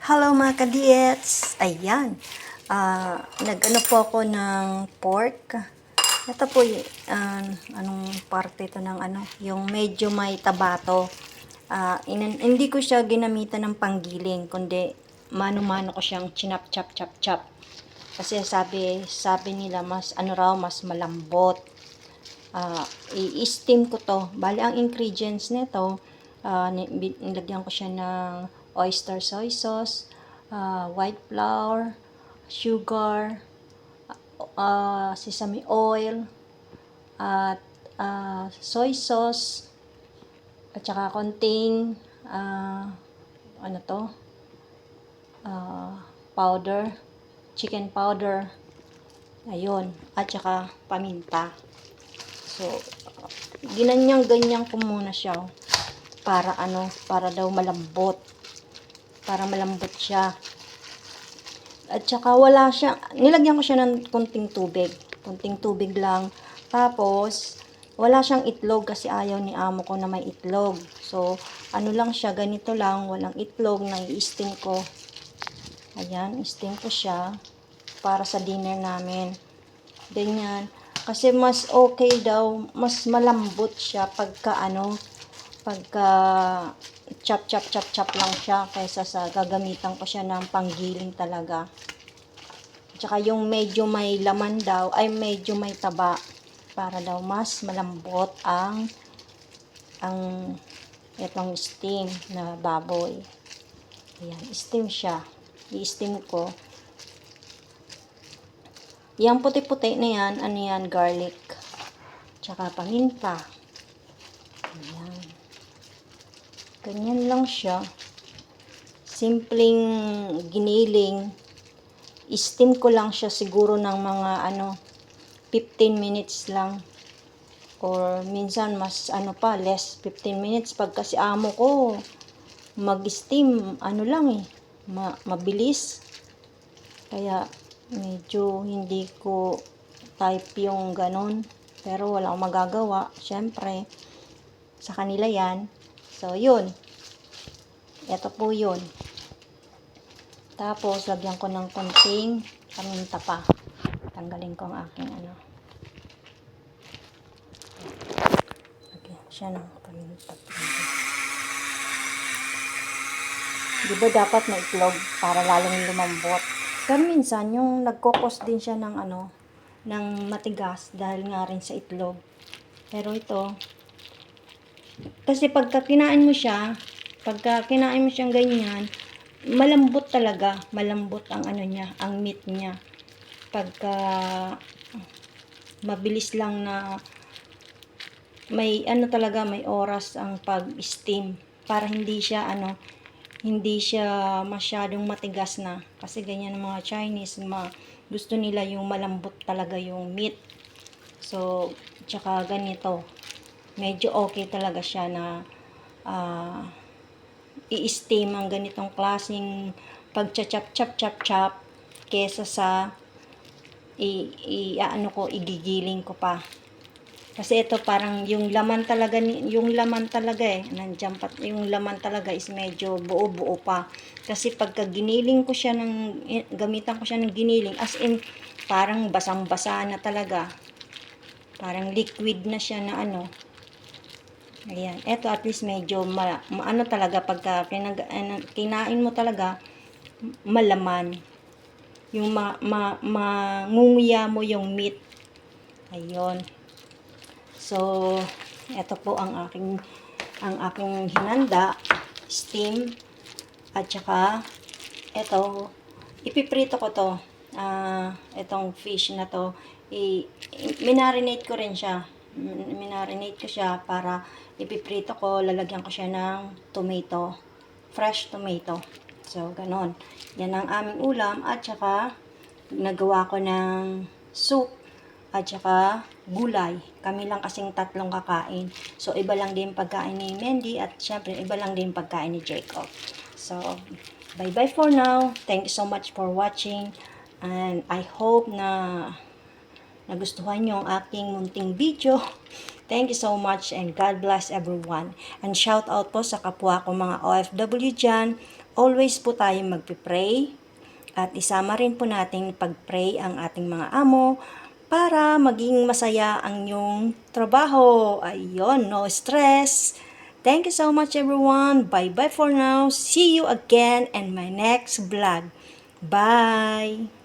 Hello mga ka-diets! Ayan, nag-ano po ako ng pork. Ito po, anong parte ito ng yung medyo may tabato. Hindi ko siya ginamitan ng panggiling, kundi mano-mano ko siyang chinap-chop-chop-chop. Kasi sabi nila mas mas malambot. I-steam ko to. Bali, ang ingredients nito, nilagyan ko siya ng oyster soy sauce, white flour, sugar, sesame oil, at soy sauce, at saka konting powder, chicken powder, ayun, at saka paminta. So, ganyan ko muna siya para para daw malambot. Para malambot siya. At saka wala siya, nilagyan ko siya ng kunting tubig. Kunting tubig lang. Tapos, wala siyang itlog kasi ayaw ni amo ko na may itlog. So, lang siya, ganito lang, walang itlog, na i-steam ko. Ayan, i-steam ko siya para sa dinner namin. Ganyan. Kasi mas okay daw, mas malambot siya pagka chop lang siya kaysa sa gagamitan ko siya ng panggiling talaga. Tsaka yung medyo may laman daw, ay medyo may taba para daw mas malambot ang itong steam na baboy. Ayan, steam siya. I-steam ko. Yang puti-puti na yan, garlic. Tsaka paminta. Ayan. Ganyan lang siya. Simpleng giniling. I-steam ko lang siya siguro ng mga 15 minutes lang. Or minsan mas less 15 minutes. Pag kasi amo ko, mag-steam, mabilis. Kaya, medyo hindi ko type yung ganon, pero wala akong magagawa, syempre sa kanila yan. So yun, ito po yun. Tapos lagyan ko ng konting paminta pa. Tanggalin ko ang aking lagyan siya ng paminta. Diba dapat may itlog para lalong lumambot. Pero minsan, yung nagkokos din siya ng ng matigas dahil nga rin sa itlog. Pero ito, kasi pagka kinain mo siyang ganyan, malambot talaga. Malambot ang niya, ang meat niya. Pagka mabilis lang na may talaga, may oras ang pag-steam para hindi siya hindi siya masyadong matigas na. Kasi ganyan ng mga Chinese, gusto nila yung malambot talaga yung meat. So, tsaka ganito. Medyo okay talaga siya na i-steam ang ganitong klaseng pag-chop kesa sa igigiling ko pa. Kasi ito parang yung laman talaga nandiyan pa, yung laman talaga is medyo buo-buo pa. Kasi pagka giniling ko siya gamitan ko siya ng giniling, as in parang basang-basa na talaga. Parang liquid na siya na Ayan, ito at least medyo talaga pagka kinain mo talaga malaman. Yung mangunguya mo yung meat. Ayun. So, ito po ang aking hinanda, steam, at saka ito, ipiprito ko to. Itong fish na to, minarinate ko rin siya. Minarinate ko siya para ipiprito ko, lalagyan ko siya ng tomato, fresh tomato. So, ganon. Yan ang aming ulam, at saka nagawa ko ng soup at saka gulay. Kami lang kasing tatlong kakain. So, iba lang din pagkain ni Mendy at syempre, iba lang din pagkain ni Jacob. So, bye-bye for now. Thank you so much for watching. And I hope na nagustuhan nyo ang aking munting video. Thank you so much and God bless everyone. And shout out po sa kapwa ko mga OFW dyan. always po tayo magpipray at isama rin po natin pag-pray ang ating mga amo para maging masaya ang inyong trabaho. Ayun, no stress. Thank you so much everyone. Bye-bye for now. See you again in my next vlog. Bye!